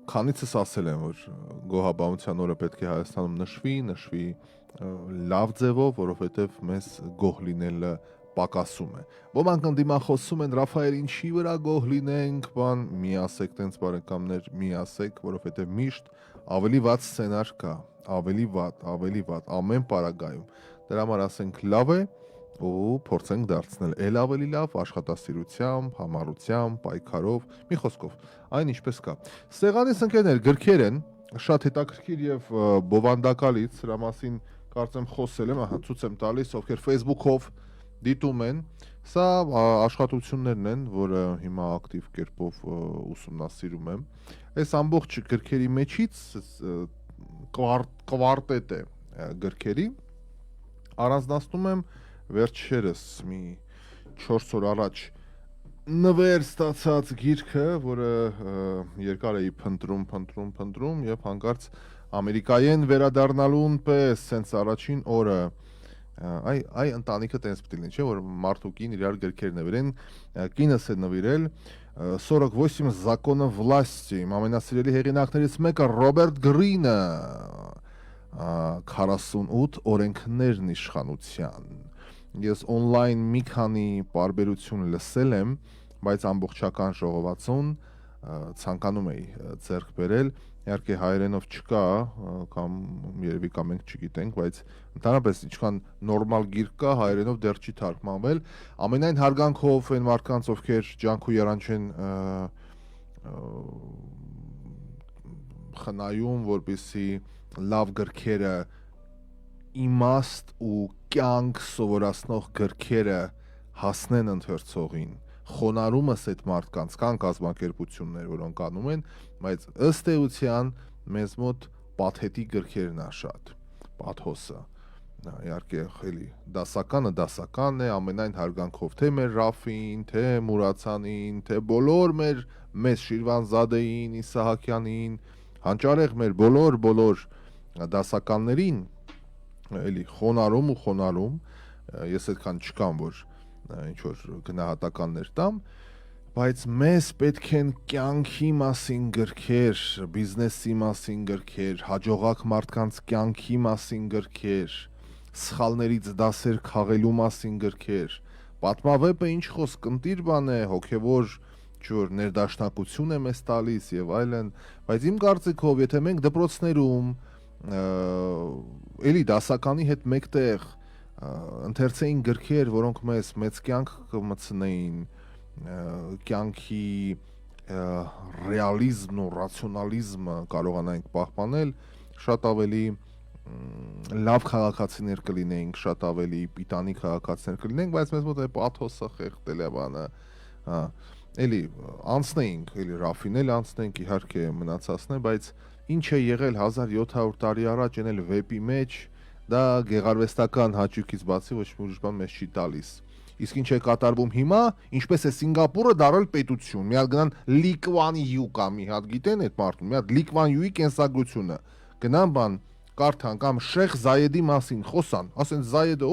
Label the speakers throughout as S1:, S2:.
S1: քանիցս ասել են, որ գոհաբանության օրը պետք է Հայաստանում նշվի լավ ձևով, որովհետև մեզ գոհ լինելը պակասում է։ Ոմանք ընդդիմախոսում են Ռաֆայել ինչի վրա գոհ լինենք, բան, մի ասեք, տենց բարեկամներ, մի ասեք, որովհետև միշտ ավելի վատ սցենար կա, ավելի վատ, ամեն պարագայում։ Դրա համար ասենք լավ է ու փորձենք դարձնել էլ ավելի լավ աշխատասիրությամբ, համառությամբ, պայքարով, մի խոսքով, այն ինչպես կա։ Սեղանիս ընկերներ գրքեր են, շատ հետաքրքիր եւ բովանդակալից, սրա մասին կարծեմ խոսել եմ, ահա ցույց եմ տալիս, ովքեր Facebook-ով դիտում են, սա աշխատություններն են, որը հիմա ակտիվ կերպով ուսումնասիրում եմ։ Այս ամբողջ գրքերի մեջից կվարտետ է գրքերի, առանձնացնում եմ վերջերս մի 4 օր առաջ նվեր ստացած գիրքը, որը երկար էի փնտրում եւ հանկարծ ամերիկայեն վերադառնալուն պես սենց առաջին օրը այ ընտանիքը տենց պիտի լինի, չէ՞ որ մարդու կին իրար գրքեր նվիրեն, կինս է նվիրել 48 законы власти, ամենասիրելի հեղինակներից մեկը Ռոբերտ Գրինը 48 օրենքներն իշխանության։ Ես on-line մի քանի պարբերություն լսել եմ, բայց ամբողջական ժողովածուն ցանկանում էի ձեռք բերել, իհարկե հայերենով չկա, կամ երևի կամ մենք չգիտենք, բայց ընդհանրապես ինչքան նորմալ գիրք կա, հայերենով դեռ չի թարգմանվել։ Ամենայն հարգանքով այն մարդկանց, ովքեր ջանք ու եռանջ են խնայում, որպեսզի լավ գրքերը իմաստ ու կյանք սովորացնող գրքերը հասնեն ընթերցողին, խոնարհումս այդ մարդկանց կան կազմակերպություններ, որոնք անում են, բայց ըստ էության մեզ մոտ պաթետիկ գրքերն է շատ, պաթոսը, իհարկե էլի դասական է, ամենայն հարգանքով թե մեր Ռաֆին, թե Մուրացանին, թե բոլոր մեզ Շիրվանզադեին, Իսահակյանին, հանճարեղ մեր բոլոր դասականներին, էլի խոնարհում, ես այդքան չկամ, որ ինչ-որ գնահատականներ տամ, բայց մեզ պետք են կյանքի մասին գրքեր, բիզնեսի մասին գրքեր, հաջողակ մարդկանց կյանքի մասին գրքեր, սխալներից դասեր քաղելու մասին գրքեր, պատմավեպը ինչ խոսք, ընտիր բան է, հոգևոր չոր ներդաշնակություն է մեզ տալիս եւ այլն, բայց իմ կարծիքով, եթե մենք դպրոցներում էլի դասականի հետ մեկտեղ ընթերցեին գրքեր, որոնք մեզ մեծ կյանք կմցնեին, կյանքի ռեալիզմն ու ռացիոնալիզմը կարողանանք պահպանել, շատ ավելի լավ քաղաքացիներ կլինենք, շատ ավելի պիտանի քաղաքացիներ կլինենք, բայց մեզ մոտ է պաթոսը խեղդել է բանը, էլի անցնեինք, էլի Ռաֆին էլ անցնենք, իհարկե մնացածն է, բայց ինչ է եղել 1700 տարի առաջ ենել վեպի մեջ, դա գեղարվեստական հաճույքից բացի ոչ մի ուրիշ բան մեզ չի տալիս։ Իսկ ինչ է կատարվում հիմա, ինչպես է Սինգապուրը դարել պետություն, մի հատ գնան Լի Կուան Յու կա, մի հատ գիտեն այդ մարդուն, մի հատ Լի Կուան Յուի կենսագրությունը, գնան բան կարդան կամ Շեխ Զայեդի մասին խոսան, ասեն Զայեդը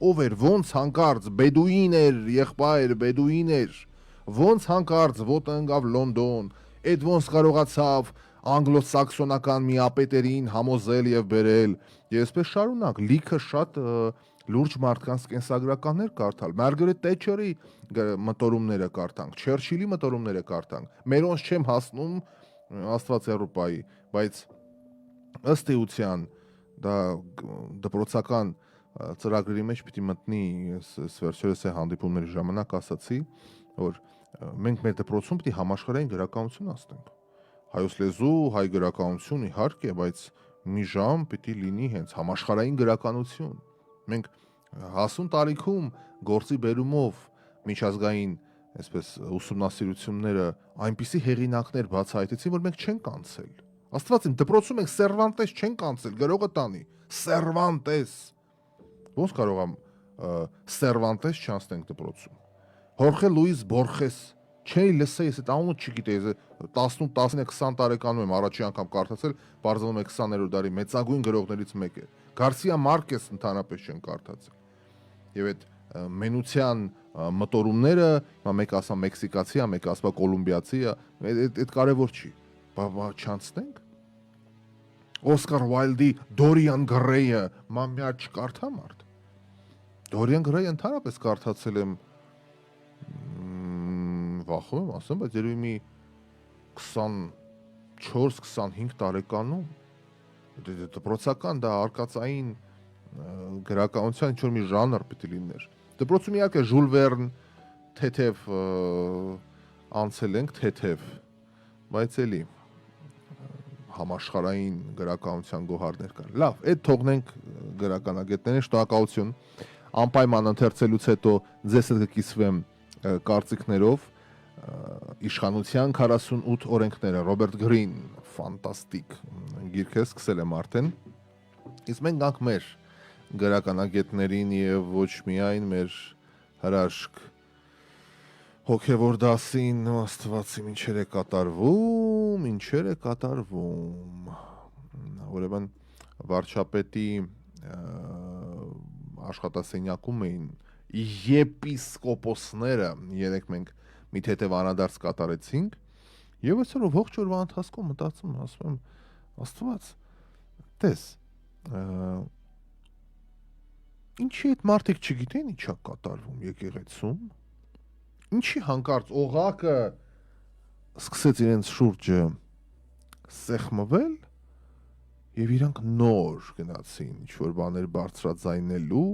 S1: ով էր, ոնց հանկարծ բեդուին էր, եղբայր բեդուին էր, ոնց հանկարծ ոտը ընկավ Լոնդոն, այդ ոնց կարողացավ անգլոսաքսոնական միապետերին համոզել եւ բերել, եւ այսպես շարունակ, լիքը շատ լուրջ մարդկանց կենսագրականներ կարդալ, Մարգարետ Թետչերի մտորումները կարդանք, Չերչիլի մտորումները կարդանք, մերոնց չեմ հասնում, Աստված Եվրոպայի, բայց ըստ էության դա դպրոցական ծրագրերի մեջ պիտի մտնի, ես վերջերս է հանդիպումների ժամանակ ասացի, որ մենք մեր դպրոցում պիտի համաշխարհային գրականություն ասնենք, հայոց լեզու, հայ գրականություն իհարկե, բայց մի ժամ պիտի լինի հենց համաշխարհային գրականություն, մենք հասուն տարիքում գործի բերումով միջազգային այսպես ուսումնասիրությունները այնպիսի հեղինակներ բացահայտեցին, որ մենք չենք անցել, Աստված իմ դպրոցում ենք Սերվանտես չենք անցել, գրողը տանի, Սերվանտես, ոնց կարող եմ Սերվանտես չանցնենք դպրոցում, Հորխե Լուիս Բորխես, չէի լսեի, ես այդ անունը չգիտեի, 18-19-20 տարեկանում եմ առաջի անգամ կարդացել, բարձրանում է 20-րդ դարի մեծագույն գրողներից մեկը, Գարսիա Մարկես ընդհանրապես չեն կարդացել, եւ այդ մենության մտորումները, մեկ ասա մեքսիկացի է, մեկ ասա կոլումբիացի է, այդ կարևոր չի, բա չանցնենք։ Օսկար Ուայլդի Դորիան Գրեյը մամյա չկարդա մարդ։ Դորիան Գրեյը ընդհանրապես կարդացել եմ վախում եմ ասեմ, բայց երևի մի 24-25 տարեկանում դպրոցական դա արկածային գրականության ինչ-որ մի ժանր պիտի լիներ։ Դպրոցում իհարկե Ժուլ Վերն թեթև անցել ենք թեթև, բայց էլի համաշխարհային գրականության գոհարներ կան։ Լավ, այդ թողնենք գրականագետներին, շնորհակալություն։ Անպայման ընթերցելուց հետո ձեզ հետ կկիսվեմ կարծիքներով իշխանության 48 օրենքները Ռոբերտ Գրին, ֆանտաստիկ գիրք է, սկսել եմ արդեն։ Իսկ մենք գանք մեր գրականագետներին եւ ոչ միայն մեր հրաշք հոգևոր դասին, աստվածի ինչեր է կատարվում։ Ուրեմն վարչապետի աշխատասենյակում էին եպիսկոպոսները, երեք մենք մի թեթև անադարձ կատարեցինք, եւ այսօր ողջ օրվա ընթացքում մտածում եմ, ասում եմ, աստված, տես, ինչի այդ մարդիկ չգիտեն ինչա կատարվում եկեղեցում, ինչի հանկարծ օղակը սկսեց իրենց շուրջը սեղմվել եւ իրանք նոր գնացին ինչ-որ բաներ բարձրաձայնելու,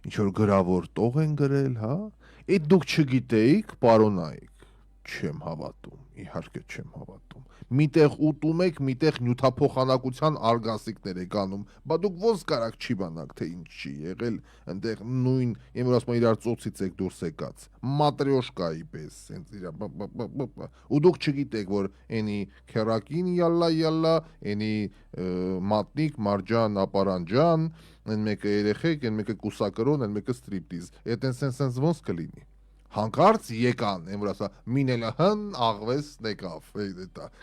S1: ինչ-որ գրավոր տող են գրել, հա, այդ դուք չգիտեիք, պարոնայք, չեմ հավատում, իհարկե չեմ հավատում, միտեղ ուտում եք, միտեղ նյութափոխանակության արգասիքներ եք անում, բա դուք ոնց կարաք չի բանաք, թե ինչ չի եղել, ընդեղ նույն, եմ որ ասում եմ իրար ծոցից եք դուրս եկած, մատրյոշկայի պես, սենց իրա, ու դուք չգիտեք, որ ենի քերակին յալլա, ենի մատնիկ, մարջան, ապարանջան, են մեկը երեխեք, են մեկը կուսակրոն, են մեկը ստրիպտիզ, էդ սենց ոնց կլինի։ Հանկարծ եկան, եմ որ ասա, մինելը հն աղվես նեկավ,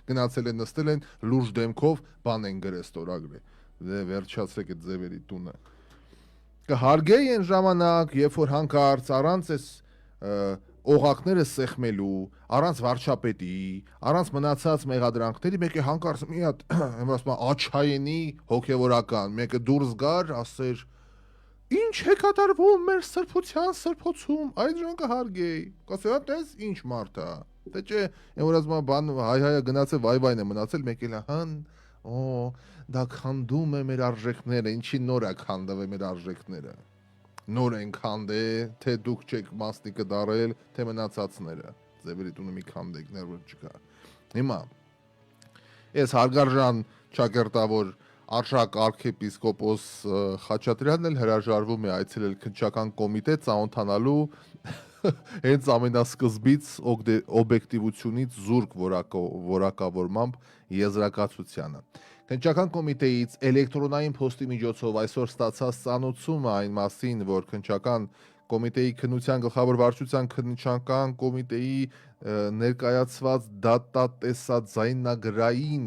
S1: գնացել են նստել են լուրջ դեմքով, բան են գրել ստորագրել, դե վերջացրեք այդ ձևերի տունը։ Կհարգեի են ժամանակ, երբ որ հանկարծ առանց այս օղակները սեղմելու, առանց վարչապետի, առանց մնացած մեղադրանքների, մեկը հանկարծ մի հատ, եմ որ ասում աչայենի հոգևորական, մեկը դուրս գար, ասեր ինչ է կատարվում մեր սրբության սրբոցում, այդ ժան կհարգեի, կասեի, տես ինչ մարդ է, թե չէ, եմ որ ասում բան հայ-հայը գնացել, վայ-վայն է մնացել, մեկ էլ հան, դա քանդում է մեր արժեքները, ինչի նոր է քանդվել մեր արժեքները, նոր են քանդե, թե դուք չեք մասնիկը դարել, թե մնացածները, ձևերի տունը մի քանդեք, ներվր չկա, հիմա, ես հարգարժան ճակերտավոր Արշակ արքեպիսկոպոս Խաչատրյանն էլ հրաժարվում է այցելել քննչական կոմիտե ծանոթանալու հենց ամենասկզբից օբյեկտիվությունից զուրկ որակավորմամբ եզրակացությանը։ Քննչական կոմիտեից էլեկտրոնային փոստի միջոցով այսօր ստացած ծանոթությունը այն մասին, որ քննչական կոմիտեի քննության գլխավոր վարչության քննչական կոմիտեի ներկայացված դատատեսաձայնագրային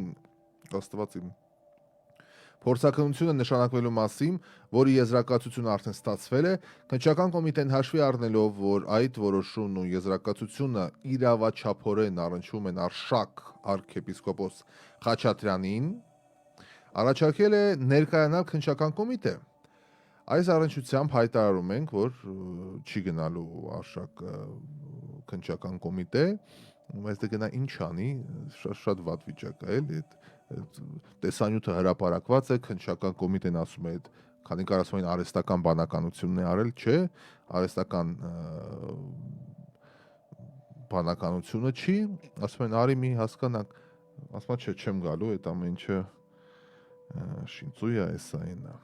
S1: աստվածին փորձաքննությունը նշանակվելու մասին, որի եզրակացությունը արդեն ստացվել է, քննչական կոմիտեն հաշվի առնելով, որ այդ որոշումն ու եզրակացությունը իրավաչափորեն առնչվում են Արշակ արքեպիսկոպոս Խաչատրյանին, առաջարկել է ներկայանալ քննչական կոմիտե։ Այս առնչությամբ հայտարարում ենք, որ չի գնալու Արշակ քննչական կոմիտե, բայց դե գնա ինչ անի, շատ վատ վիճակ է, էլի տեսանյութը հրապարակված է, քննչական կոմիտեն ասում է, քանի կար ասում են արհեստական բանականությունն է արել, չէ, արհեստական բանականությունը չի, ասում են արի մի հասկանանք, ասում չէ, չեմ գալու, այդ ամեն ինչը շինծույա էսա այնա,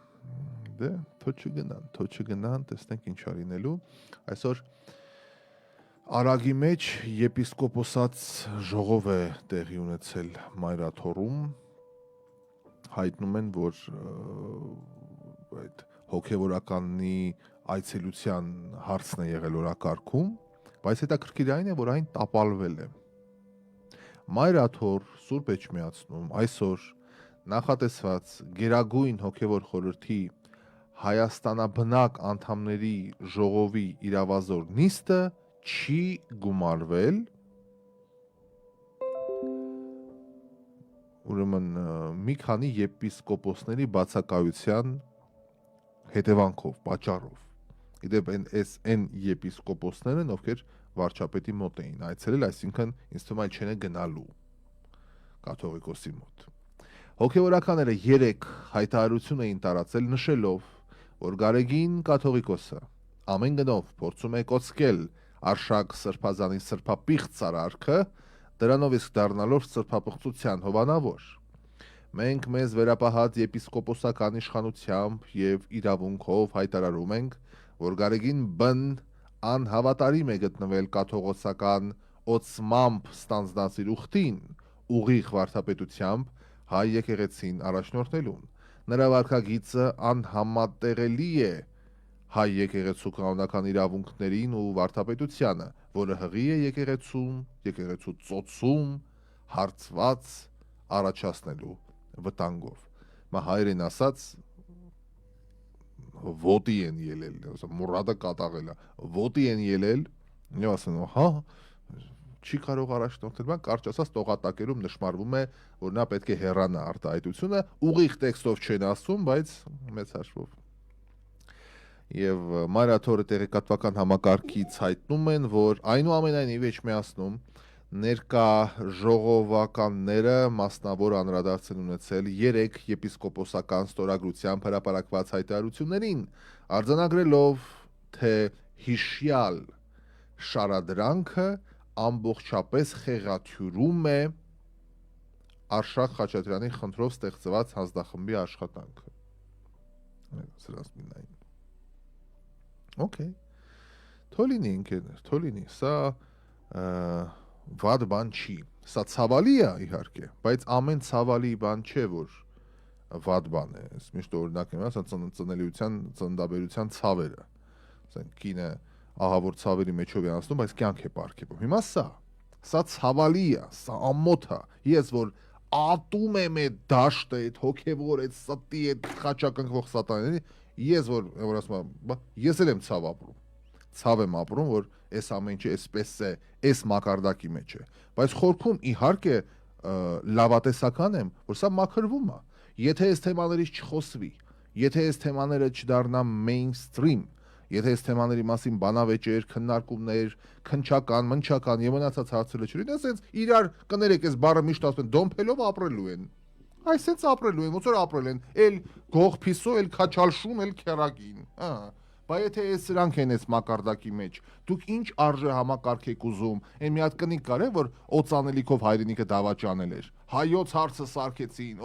S1: դե, թո չգնան, տեսնենք ինչ արինելու, այսօր Արագի մեջ եպիսկոպոսած ժողով է տեղի ունեցել Մայրաթորում, հայտնում են, որ այդ հոգևորականի այցելության հարցն է եղել օրակարգում, բայց հետաքրքիր այն է, որ այն տապալվել է։ Մայրաթոր Սուրբ Էջմիածնում այսօր նախատեսված Գերագույն հոգևոր խորհրդի Հայաստանաբնակ անդամների ժողովի իրավազոր նիստը չի գումարվել ուրեմն մի քանի եպիսկոպոսների բացակայության հետևանքով, պատճառով։ Իդեպ այն եպիսկոպոսներն, ովքեր վարչապետի մոտ էին այցելել, այսինքն ինձ թվում է չեն գնալու կաթողիկոսի մոտ։ Հոգևորականները 3 հայտարարություն էին տարածել նշելով, որ Գարեգին կաթողիկոսը ամեն գնով փորձում է կոծկել Արշակ Սրբազանի սրբապիղծ արարքը, դրանով իսկ դառնալով սրբապղծության հովանավոր։ Մենք մեզ վերապահած եպիսկոպոսական իշխանությամբ եւ իրավունքով հայտարարում ենք, որ Գարեգին բն անհավատարիմ է գտնվել կաթողիկոսական օծմամբ ստանձնած իր ուխտին, ուղիղ վարդապետությամբ հայ եկեղեցին առաջնորդելուն։ Նրա վարքագիծը անհամատեղելի է հայ եկեղեցու կանոնական իրավունքներին ու վարդապետությանը, որը հղի է եկեղեցու ծոցում հարցված առաջացնելու վտանգով։ Մա հայերեն ասած ոտի են ելել, մուրադը կատաղել է, ոտի են ելել, եւ ասում են, հա, չի կարող առաջնորդել, բան կարճ ասած տողատակերում նշмарվում է, որ նա պետք է հեռանա արտահայտությունը, ուղիղ տեքստով չեն ասում, բայց մեծ հաշվով։ Եվ Մարաթորը տեղեկատվական համակարգից հայտնում են, որ այնուամենայնիվ էջմիածնում ներկա ժողովականները մասնավոր անդրադարձ են ունեցել 3 եպիսկոպոսական ստորագրությամբ հրապարակված հայտարարություններին, արձանագրելով, թե հիշյալ շարադրանքը ամբողջապես խեղաթյուրում է Արշակ Խաչատրյանի խնդրով ստեղծված հանձնախմբի աշխատանքը։ Սրանց մինային։ Okay. Թոլինի ընկերներ, թոլինի, սա վատ բան չի։ Սա ցավալի է իհարկե, բայց ամեն ցավալի բան չէ, որ վատ բան է։ Ես միշտ օրինակ եմ ասած ծնելիության, ծննդաբերության ցավերը։ Ասենք կինը ահավոր ցավերի մեջով է անցնում, բայց կյանք է պարգևում։ Հիմա սա ցավալի է, սա ամոթ է։ Ես որ ատում եմ այդ դաշտը, այդ հոգևոր, այդ ստի, այդ խաչակնքվող սատանաների, ես որ ասում եմ, ես էլ եմ ցավ ապրում։ Ցավ եմ ապրում, որ այս ամեն ինչը էսպես է, այս մակարդակի մեջ է։ Բայց խորքում իհարկե լավատեսական եմ, որ սա մաքրվում է։ Եթե այս թեմաներից չխոսվի, եթե այս թեմաները չդառնան mainstream, եթե այս թեմաների մասին բանավեճեր, քննարկումներ, քնչական, մնչական եւ մնացած հարցերը չլինեն, ասենց իրար կներեք, այս բառը միշտ ասում են դոմփելով ապրելու են։ Այսպես ապրելու են, ոնց որ ապրել են, էլ գող փիսո, էլ քաչալշուն, էլ քերակին, հա։ Բայց եթե այս սրանք են այս մակարդակի մեջ, դուք ինչ արժե համակարգ եք ուզում, այն մի հատ կնիկ կար է, որ օծանելիքով հայրենիքը դավաճանել էր։ Հայոց հարցը սարքեցին,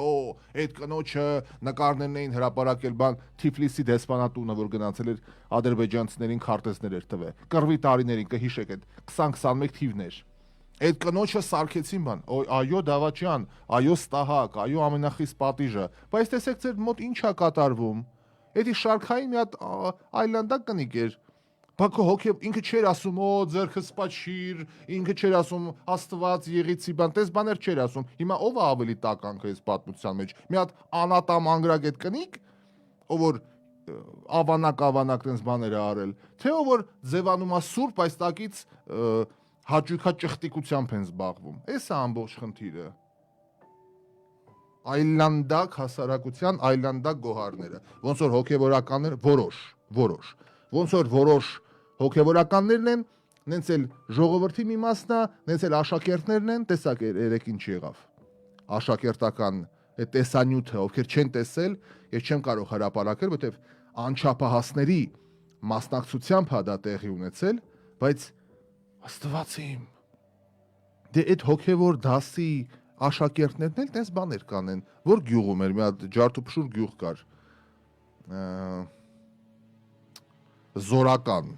S1: այդ կնոջը նկարներն էին հրապարակել, բան Թիֆլիսի դեսպանատունը, որ գնացել էր ադրբեջանցիներին քարտեզներ էր տվել։ Կռվի տարիներին կհիշեք այդ 20-21 թիվներ։ Այդ կնոջը սարքեցին բան, այո դավաճան, այո ստահակ, այո ամենախիստ պատիժը, բայց տեսեք ձեր մոտ ինչ է կատարվում։ Էդի շարքային մի հատ այլանդակ կնիկ էր։ Բակո հոգև ինքը չէր ասում, ձերքը սպաչիր, ինքը չէր ասում Աստված եղիցի բան, տես բաներ չէր ասում։ Հիմա ով է ավելի տականքը այս պատմության մեջ։ Մի հատ անատամ անգրագետ կնիկ, ով որ ավանակ տես բաներ է արել, թե ով որ ձևանում է սուրբ, այս տակից հաճույքա ճխտիկությամբ են զբաղվում։ Էս է ամբողջ խնդիրը։ Այլանդակ հասարակության այլանդակ գոհարները, ոնց որ հոգևորականներ որոշ, ոնց որ որոշ հոգևորականներն են, նենց էլ ժողովրդի մի մասն է, նենց էլ աշակերտներն են, տեսակ երեք ինչ եղավ։ Աշակերտական այդ տեսանյութը, ովքեր չեն տեսել, ես չեմ կարող հրապարակել, որտեվ անչափահասների մասնակցությամբ է դա տեղի ունեցել, բայց Աստված իմ, դե այդ հոգևոր դասի աշակերտներն էլ տես բաներ կանեն, որ գյուղում էր, մի հատ ջարդուփշուր գյուղ կար, զորական,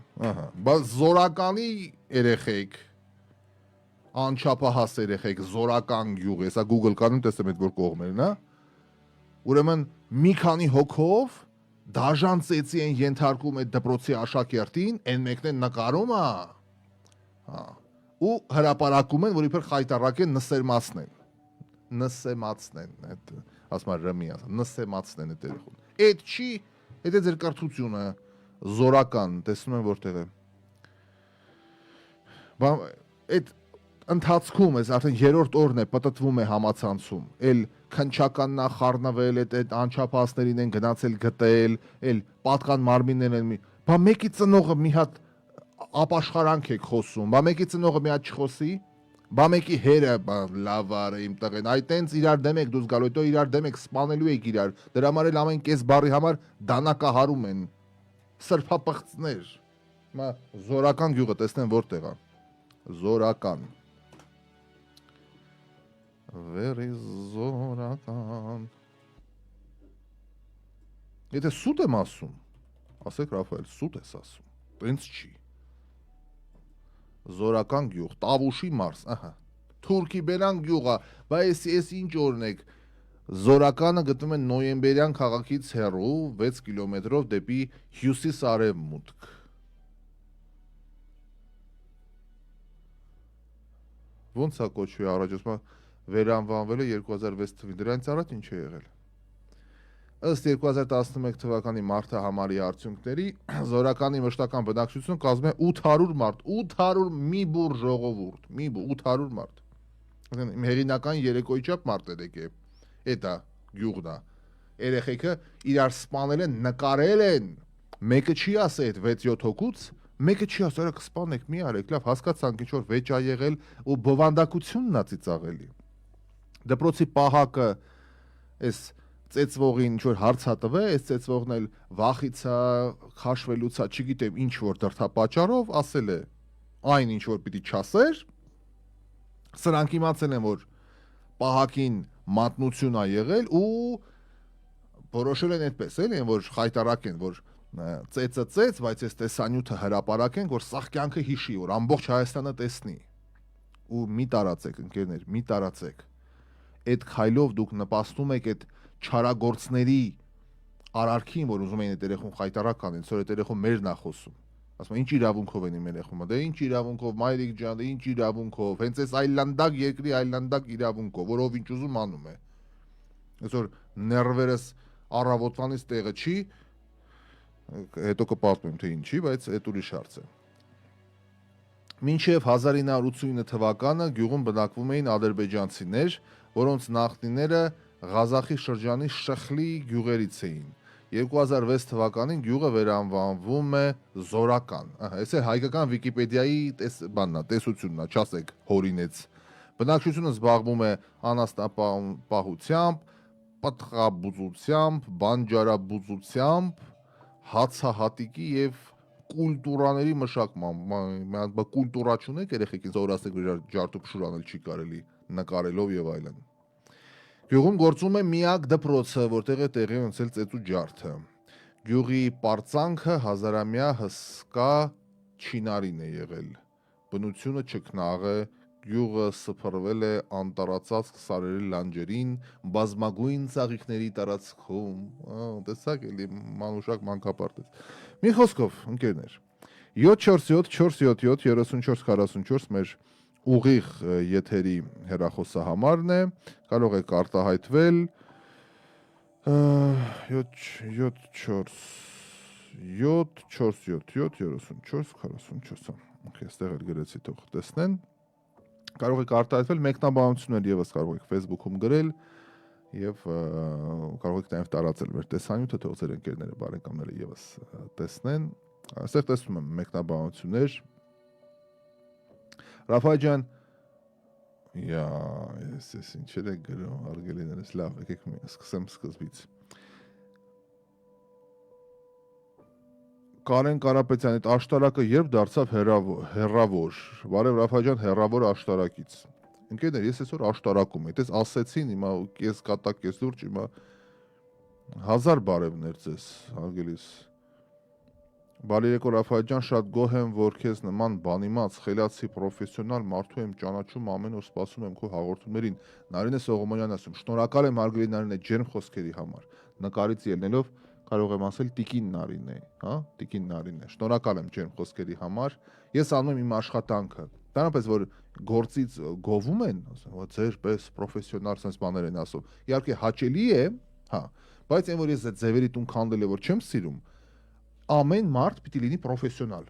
S1: բայց զորականի երեխեք, անչափահաս երեխեք, զորական գյուղ, հեսա Google կանում տեսեմ այդ որ կողմերն, ուրեմն մի քանի հոգով դաժան ծեծի են ենթարկում այդ դպրոցի աշակերտին, այն մեկն են նկարում է, ու հրապարակում են, որ իբր խայտարակ են նսեմացնեն, ասում է ռմի, նսեմացնեն այդ երեխուն։ Այդ չի, այդ է ձեր կրթությունը, զորական, տեսնում եմ որտեղ է։ Այդ ընթացքում ես արդեն երրորդ օրն է պտտվում է համացանցում, էլ քնչականն է խառնվել, այդ անչափահասներին են գնացել գտել, այլ պատկան մարմիններն են բա մեկի ծնողը մի հատ ապաշխարանք եք խոսում, բա մեկի ծնողը մի հատ չխոսի, բա մեկի հերը լավ արը իմ տղեն, այ տենց իրար դեմ եք դուրս գալու, հետո իրար դեմ եք սպանելու եք իրար, դրա համար էլ ամեն կես բարի համար դանակահարում են, սրբապղծներ, մա զորական գյուղը տեսնեն որտեղ է, զորական, very զորական, եթե սուտ եմ ասում, ասեք Ռաֆայել, սուտ ես ասում, տենց չի, զորական գյուղ, Տավուշի մարզ, ահա, Թուրքի բերան գյուղը, բայց ես ինչ օրնեք, զորականը գտնում են նոյեմբերյան քաղաքից հեռու 6 կիլոմետրով դեպի հյուսիս արևմուտք։ Ոնց է կոչվի առաջ, ասում վերանվանվել է 2006 թվականին, դրանից առաջ ինչ է եղել։ Ըստ 2011 թվականի մարտի համարի արդյունքների զորականի մշտական բնակչությունը կազմում է 800 մարդ, 800 մի բուր ժողովուրդ, մի 800 մարդ։ Իմ հերինական երեկոյի չափ մարդ եկե, էտա գյուղն է։ Երեխեքը իրար սպանել են, նկարել են։ Մեկը չի ասել այդ 6-7 հոգուց, մեկը չի ասել, կսպանեք, մի արեք, լավ, հասկացանք ինչ որ վեճ ա եղել ու բովանդակությունն ա ծիծաղելի։ Դպրոցի պահակը այս ծեծվողին ինչ որ հարց ա տվել, այս ծեծվողն էլ վախից ա, քաշվելուց ա, չգիտեմ ինչ որ դրդապատճառով ասել է այն ինչ որ պիտի չասեր, սրանք իմացել են որ պահակին մատնություն ա եղել ու որոշել են այդպես էլի, որ խայտարակեն, որ ծեծը, բայց այս տեսանյութը հրապարակեն, որ սաղ կյանքը հիշի, որ ամբողջ Հայաստանը տեսնի։ Ու մի տարածեք, ընկերներ, մի տարածեք։ Այդ քայլով դուք նպաստում եք այդ չարագործների արարքին, որ ուզում են այդ երեխուն խայտարակ անեն, որ այդ երեխուն մերն ա խոսում։ Ասում են, ինչ իրավունքով են իմ երեխումը, դե ինչ իրավունքով, մայրիկ ջան, դե ինչ իրավունքով, հենց այս այլանդակ երկրի այլանդակ իրավունքով, որով ինչ ուզում անում է։ Այսօր ներվերս առավոտվանից տեղը չի, հետո կպատմեմ թե ինչի, բայց այդ ուրիշ հարց է։ Մինչև 1989 թվականը գյուղում բնակվում էին ադրբեջանցիներ, որոնց նախնիները Ղազախի շրջանի Շխլի գյուղերից էին։ 2006 թվականին գյուղը վերանվանվում է զորական։ Այս է հայկական Վիկիպեդիայի տեսությունն է, չասեք հորինեց։ Բնակչությունը զբաղվում է անասնապահությամբ, պտղաբուծությամբ, բանջարաբուծությամբ, հացահատիկի եւ կուլտուրաների մշակման, կուլտուրա չունեք երեխեքին զորացեք ջարդուփշուր անել չի կարելի նկարելով եւ այլն։ Գյուղում գործում է միակ դպրոցը, որտեղ է տեղի ունեցել ծեծու ջարդը։ Գյուղի պարծանքը հազարամյա հսկա չինարին է եղել։ Բնությունը չքնաղ է, գյուղը սփռվել է անտառածածկ սարերի լանջերին, բազմագույն ծաղիկների տարածքում։ Տեսակ էլի մանուշակ մանկապարտեզ։ Մի խոսքով, ընկերներ, 747 477 3444 մեր ուղիղ եթերի հեռախոսահամարն է, կարող եք արտահայտվել 747 այստեղ էլ գրեցի թող տեսնեն, կարող եք արտահայտվել մեկնաբանություններ եւս կարող եք Facebook-ում գրել եւ կարող եք նաեւ տարածել մեր տեսանյութը, թող ձեր ընկերները բարեկամները եւս տեսնեն, այստեղ տեսնում եմ մեկնաբանություններ Ռաֆայել ջան, ես ինչեր եք գրում, արգելիներս, լավ, եկեք սկսեմ սկզբից։ Կարեն Կարապետյան, այդ աշտարակը երբ դարձավ հեռավոր, բարև Ռաֆայել ջան, հեռավոր աշտարակից։ Ընկերներ, ես այսօր աշտարակում եմ, դες ասեցին, հիմա կես կատակ, կես լուրջ, հիմա 1000 բարևներ ձեզ, արգելիս։ Բարերեկո Ռաֆայել ջան, շատ գոհ եմ, որ քեզ նման բանիմաց, խելացի, պրոֆեսիոնալ մարդու եմ ճանաչում, ամեն օր սպասում եմ քո հաղորդումներին։ Նարինե Սողոմոնյանն ասում, շնորհակալ եմ Արգելի Նարինե ջերմ խոսքերի համար։ Նկարից ելնելով կարող եմ ասել Տիկին Նարինե, հա, Տիկին Նարինե։ Շնորհակալ եմ ջերմ խոսքերի համար։ Ես անում եմ իմ աշխատանքը։ Դրանպես որ գործից գովում են, ասում, ձեր պես պրոֆեսիոնալ sense բաներ են ասում։ Իհարկե հաճելի է, հա, բայց այն որ ես այդ ձևերի տուն քանդել եմ որ չեմ սիրում, ամեն մարդ պիտի լինի պրոֆեսիոնալ։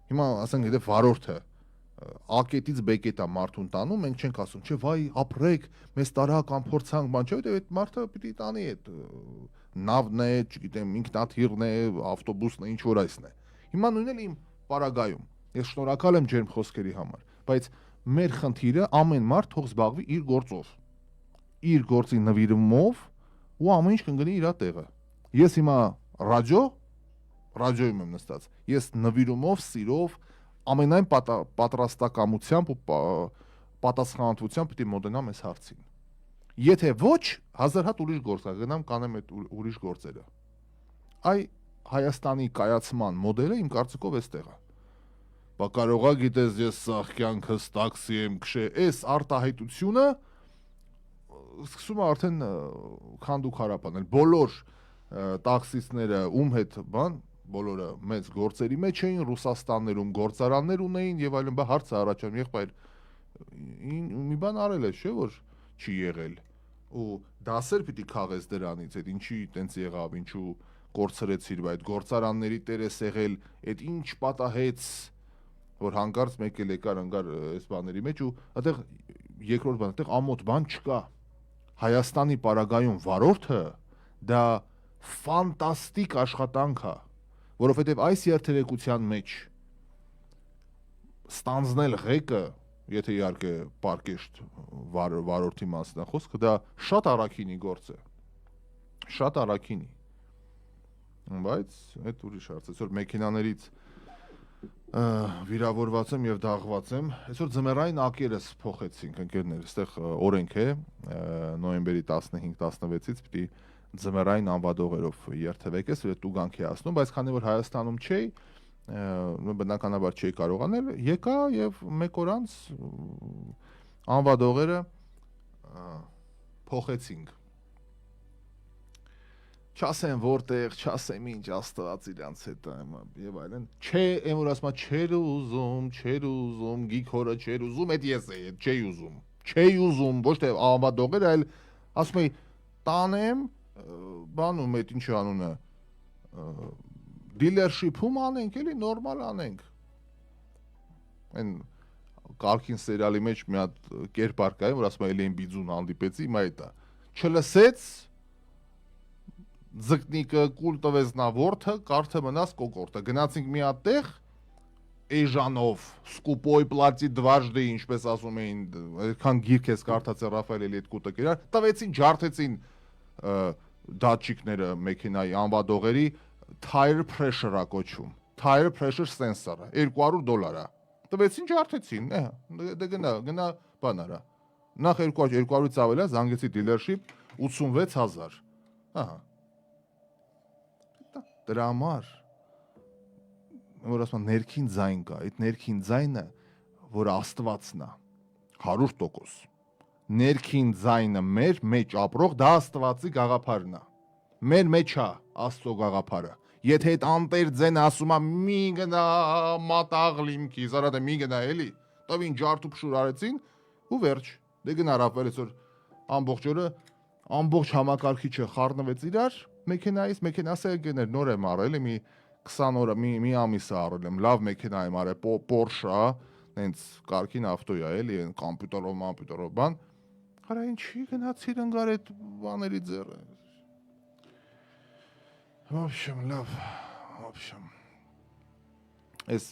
S1: Հիմա ասենք եթե վարորդը, ակետից բեկետա մարդուն տանում, մենք չենք ասում, չէ, վայ, ապրեք, մեզ տարա կամ փորձանք, բան չէ, այդ մարդը պիտի տանի այդ նավն է, չգիտեմ, ինքնաթիռն է, ավտոբուսն է, ինչ որ այսն է։ Հիմա նույնն էլ իմ պարագայում։ Ես շնորհակալ եմ ջերմ խոսքերի համար, բայց մեր խնդիրը ամեն մարդ թող զբաղվի իր գործով, իր գործի նվիրումով ու ամեն ինչ կընկնի իր տեղը։ Ես հիմա ռադիոյում եմ նստած։ Ես նվիրումով, սիրով, ամենայն պատրաստակամությամբ ու պատասխանատվությամբ պիտի մոտենամ այս հարցին։ Եթե ոչ, հազար հատ ուրիշ գործ կա, գնամ կանեմ այդ ուրիշ գործերը։ Այ Հայաստանի կայացման մոդելը իմ կարծիքով էստեղ է։ Բա կարողա գիտես ես սաղ կյանքս տաքսի եմ քշե, այս արտահայտությունը սկսում է արդեն քանդու քարապանել։ Բոլոր տաքսիստները ում հետ բան, բոլորը մեծ գործերի մեջ էին, Ռուսաստաններում գործարաններ ունեին եւ այլն, բա հարցը առաջանում եղբայր մի բան արել է, չէ՞ որ չի եղել։ Ու դասեր պիտի քաղես դրանից, այդ ինչի տենց եղավ, ինչու կորցրեցիր, բայց գործարանների տեր ես եղել, այդ ինչ պատահեց, որ հանկարծ մեկ էլ եկար ընկար այս բաների մեջ ու այդտեղ երկրորդ բան, այդտեղ ամոթ բան չկա։ Հայաստանի պարագայում վարորդը դա ֆանտաստիկ աշխատանք է, որովհետև այս երթերեկության մեջ ստանձնել ղեկը, եթե իհարկե պարկեշտ վարորդի մասն է խոսքը, դա շատ առաքինի գործ է, շատ առաքինի, բայց այդ ուրիշ հարց է, այսօր մեքենաներից վիրավորված եմ եւ դաղված եմ, այսօր ձմեռային ակերս փոխեցինք ընկերներ, այստեղ օրենք է, նոյեմբերի 15-16-ից պիտի ձմեռային անվադողերով երթևեկես, տուգանք է ասնում, բայց քանի որ Հայաստանում չէի, բնականաբար չէի կարողանել, եկա եւ մեկ օր անց անվադողերը փոխեցինք։ Չասեմ որտեղ, չասեմ ինչ, Աստված իրանց հետ եւ այլն։ Չէ, եմ որ ասում չեր ուզում, գիքորը չեր ուզում, այդ ես էի, չէի ուզում, ոչ թե անվադողերը, այլ ասում էի տանեմ, բանում այդ ինչ անունը, դիլերշիփում անենք, էլի նորմալ անենք։ Այն Կարքին սերիալի մեջ մի հատ կերպար կա, որ ասում է Էլեն Բիձուն հանդիպեցի, հիմա այդ է։ Չլսեց ձկնիկը կուլ տվեց նա որդը, կարթը մնաց կոկորտը։ Գնացինք մի հատ տեղ էժանով, սկուպոյ պլատի դվաժդի, ինչպես ասում էին, այդքան գիրք ես կարդացել Ռաֆայել էլի այդ կուտը կերար, տվեցին, ջարդեցին դատչիկները մեքենայի անվադողերի tire pressure-ա կոչվում, tire pressure sensor-ը, $200 է։ Տվեցին, ջարդեցին, դե գնա բան արա։ Նախ 200-ից ավել է, զանգեցի dealership 86,000։ Ահա։ Դրա համար որ ասում ներքին ձայն կա, այդ ներքին ձայնը, որ Աստվածն է, 100%։ Ներքին ձայնը մեր մեջ ապրող դա Աստվածի գաղափարն է։ Մեր մեջ է Աստծո գաղափարը։ Եթե այդ անտեր ձենը ասում է մի գնա մատաղ լիմքի, զարադը մի գնա էլի, տվին ջարդու փշուր արեցին ու վերջ։ Դե գնա Ռաֆայել այսօր ամբողջ օրը ամբողջ համակարգիչը խառնվեց իրար, մեքենայից մեքենասը գներ նոր եմ արել, մի 20 օր մի ամիս արել եմ, լավ մեքենա եմ արել, Porsche, նենց կարգին ավտո է, էլի, այն կոմպյուտերով բան։ Արա ինչի գնացիր ընկար այդ բաների ձեռը։ Լավ, Այս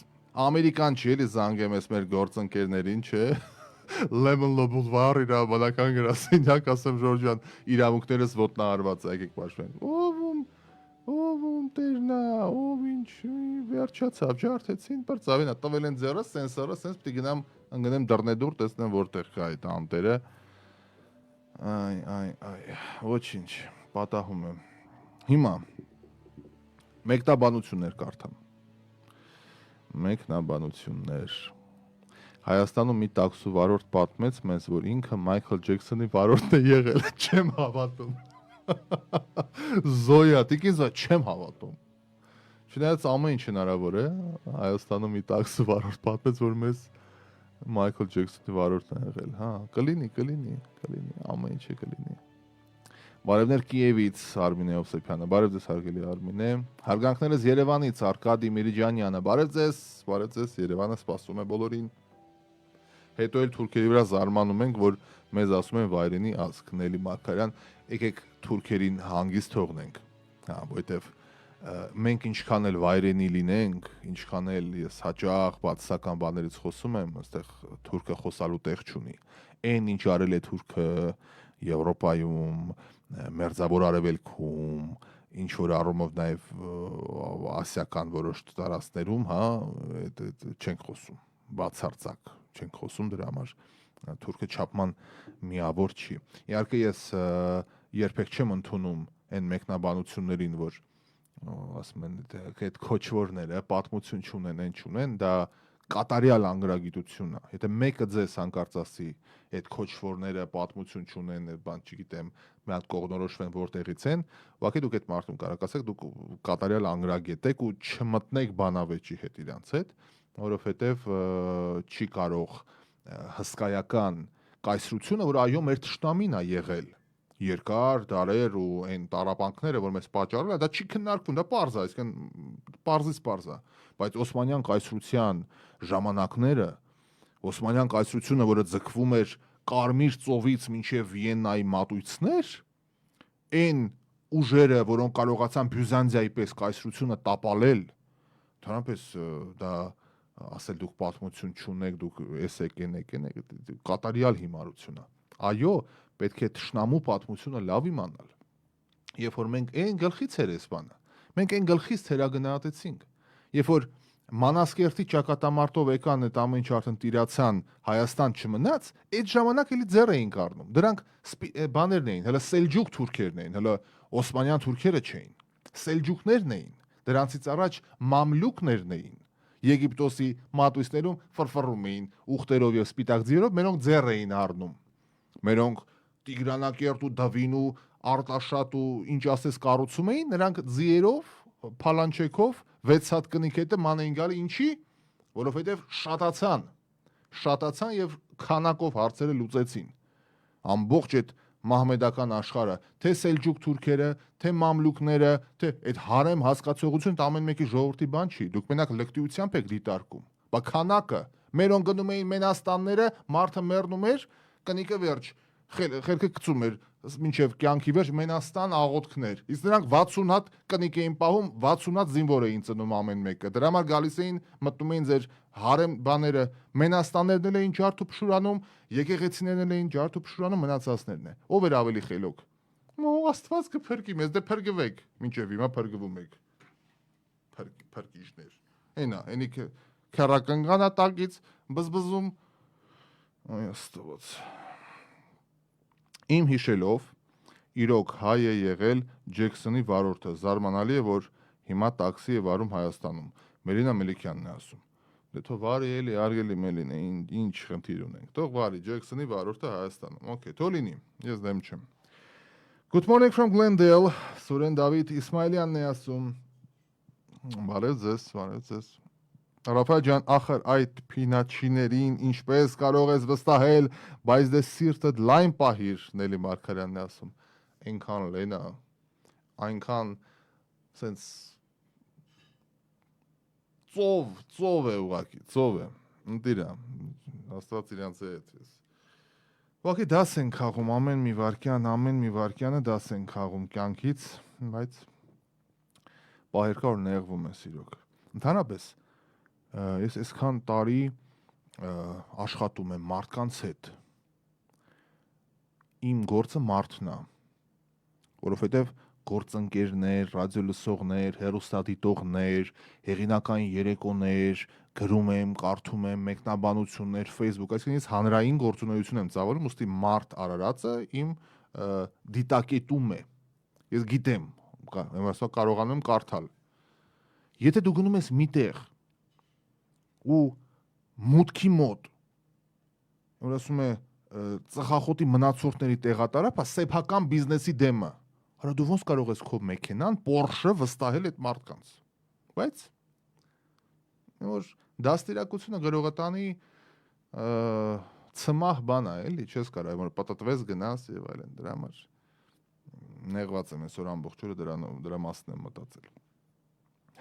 S1: ամերիկան չի էլի զանգեմ ես մեր գործընկերներին, չէ։ Lemon Boulevard իր բանական գրասենյակ, ասեմ Ժորժ ջան, իրավունքներս ոտնահարված է, եկեք պաշտպան։ Ով տերնա, ով ինչ, վերջացավ, ջարդեցին, բրծավին, տվել են ձեռը, սենսորը, սենց պիտի գնամ, ընգնեմ դռնեդուր, տեսնեմ որտեղ կա այդ ամտերը։ Ոչինչ, պատահում եմ։ Հիմա մեկնաբանություններ կարդամ։ Մեկնաբանություններ։ Հայաստանում մի տաքսու վարորդ պատմեց մեզ, որ ինքը Մայքլ Ջեքսոնի վարորդն է եղել, չեմ հավատում։ Զոյա, տիկին չեմ հավատում։ Չնայած ամեն ինչ հնարավոր է, Հայաստանում մի տաքսու վարորդ պատմեց, որ մեզ Մայքլ Ջեքսոնի վարորդն է եղել, հա, կլինի, ամեն ինչ է կլինի։ Բարևներ Կիևից Արմինե Օվսեփյանը, բարև ձեզ հարգելի Արմինե, հարգանքներս Երևանից Արկադի Միրիջանյանը, բարև ձեզ, Երևանը սպասում է բոլորին։ Հետո էլ թուրքերի վրա զարմանում ենք, որ մեզ ասում են վայրենի ազգ, Նելի Մարգարյան, եկեք թուրքերին հանգիստ թողնենք։ Հա, որովհետև մենք ինչքան էլ վայրենի լինենք, ինչքան էլ ես հաճախ բացասական բաներից խոսում եմ, այստեղ թուրքը խոսալու տեղ չունի։ Այն ինչ արել է թուրքը Եվրոպայում, Մերձավոր Արևելքում, ինչ որ առումով նաև ասիական որոշ տարածքներում, հա, չենք խոսում, բացարձակ չենք խոսում, դրա համար թուրքը չափման միավոր չի։ Իհարկե ես երբեք չեմ ընդունում այն մեկնաբանություններին, որ ասում են այդ քոչվորները պատմություն չունեն, այն չունեն, դա կատարյալ անգրագիտություն է։ Եթե մեկը ձեզ հանկարծ ասի, այդ քոչվորները պատմություն չունեն, բան չգիտեմ, մի հատ կողնորոշվեն որտեղից են, ուղղակի դուք այդ մարդուն կարող ասեք, դուք կատարյալ անգրագետ եք ու չմտնեք բանավեճի հետ իրանց հետ, որովհետև չի կարող հսկայական կայսրությունը, որ այո մեր թշնամին է եղել երկար դարեր ու այն տարապանքները, որ մեզ պատճառել է, դա չի քննարկվում, դա պարզ է, այսինքն պարզից պարզ է, բայց Օսմանյան կայսրության ժամանակները, Օսմանյան կայսրությունը, որը ձգվում էր Կարմիր ծովից մինչև Վիեննայի մատույցներ, այն ուժերը, որոնք կարողացան Բյուզանդիայի պես կայսրությունը տապալել, դրանպես դա ասել դուք պատմություն չունեք, դուք էս եք, կատարյալ հիմարություն է։ Այո, պետք է թշնամու պատմությունը լավ իմանալ։ Երբ որ մենք այն գլխից էր էս բանը, մենք այն գլխից թերագնահատեցինք։ Երբ որ Մանասկերտի ճակատամարտով եկան այդ ամեն ինչ արդեն տիրացան, Հայաստան չմնաց, այդ ժամանակ էլի ձեռ էին կառնում։ Դրանք բաներն էին, հələ սելջուկ թուրքերն էին, հələ օսմանյան թուրքերը չէին։ Սելջուկներն էին։ Դրանցից առաջ մամլուկներն էին։ Եգիպտոսի մատույցներում ֆրֆռում էին ուխտերով եւ սպիտակ ձիերով, մերոնք ձեռ էին առնում։ Մերոնք Տիգրանակերտ ու Դավին ու Արտաշատ ու ինչ ասես կառուցում էին, նրանք ձիերով, փալանչեքով 6 հատ կնիկ հետը ման էին գալի, ինչի, որովհետև շատացան եւ քանակով հարցերը լուծեցին։ Ամբողջ այդ մահմեդական աշխարհը, թե սելջուկ թուրքերը, թե մամլուկները, թե այդ հարեմ հասկացողությունը ամեն մեկի ժողովրդի բան չի։ Դուք մենակ լկտիությամբ եք դիտարկում։ Բա քանակը, մերոնք գնում էին Մենաստանները, մարդը մեռնում էր, կնիկը վերջ, խելքը գցում էր մինչև կյանքի վերջ Մենաստան աղոթքներ։ Իսկ նրանք 60 հատ կնիկ էին պահում, 60 հատ զինվոր էին ծնում ամեն մեկը։ Դրա համար գալիս էին, մտնում էին ձեր հարեմ բաները, Մենաստաններն էլ էին ջարդ ու փշուրանում, եկեղեցիներն էլ էին ջարդ ու փշուրանում, մնացածներն է։ Ով էր ավելի խելոք։ Աստված կփրկի մեզ, դե փրկվեք, մինչև հիմա փրկվում եք։ Փրկիչներ։ Այնա, այնի քերակնգանատակից բզբզում Աստված։ Իմ հիշելով իրոք հայ է եղել Ջեքսոնի վարորդը, զարմանալի է, որ հիմա տաքսի է վարում Հայաստանում։ Մելինա Մելիքյանն է ասում։ Դե թող վարի էլի, արգելի Մելինա, ինչ խնդիր ունենք։ Թող վարի Ջեքսոնի վարորդը Հայաստանում։ Okay, թող լինի։ Ես դեմ չեմ։ Good morning from Glendale, Սուրեն Դավիթ Իսմայելյանն է ասում։ Բարև ձեզ։ Ռաֆայել ջան, ախր այդ փինաչիներին ինչպես կարող ես վստահել, բայց դե սիրտդ լայն պահիր, Նելի Մարգարյանն է ասում։ Այնքան լենա, այնքան սենց ծով է ուղակի, ծով է։ Ընտիրա, Աստված իրանց է հետ ես։ Ուղղակի դաս են քաղում ամեն մի վարքյանը դաս են քաղում կյանքից, բայց պահերքար նեղվում ես իրոք։ Ընդհանրապես ես այսքան տարի աշխատում եմ մարդկանց հետ։ Իմ գործը մարդն է, որովհետև գործընկերներ, ռադիոլսողներ, հեռուստադիտողներ, հեղինակային երեկոներ, գրում եմ, կարդում եմ, մեկնաբանություններ, Facebook, այսինքն ես հանրային գործունեություն եմ ծավալում, ուստի մարդ Արարածը իմ դիտակետում է։ Ես գիտեմ, կարողանում եմ կարդալ։ Եթե դու գնում ես միտեղ ու մուտքի մոտ, որ ասում է ծխախոտի մնացորդների տեղատարապ, սեփական բիզնեսի դեմը, հələ դու ոնց կարող ես քո մեքենան, Porsche վստահել այդ մարդկանց։ Բայց որ դաստիարակությունը գրողը տանի ցմահ բան է, էլի, չես կարող, որ պատտվես գնաս եւ այլն, դրա համար նեղված եմ այսօր ամբողջ օրը դրա մասն եմ մտածել։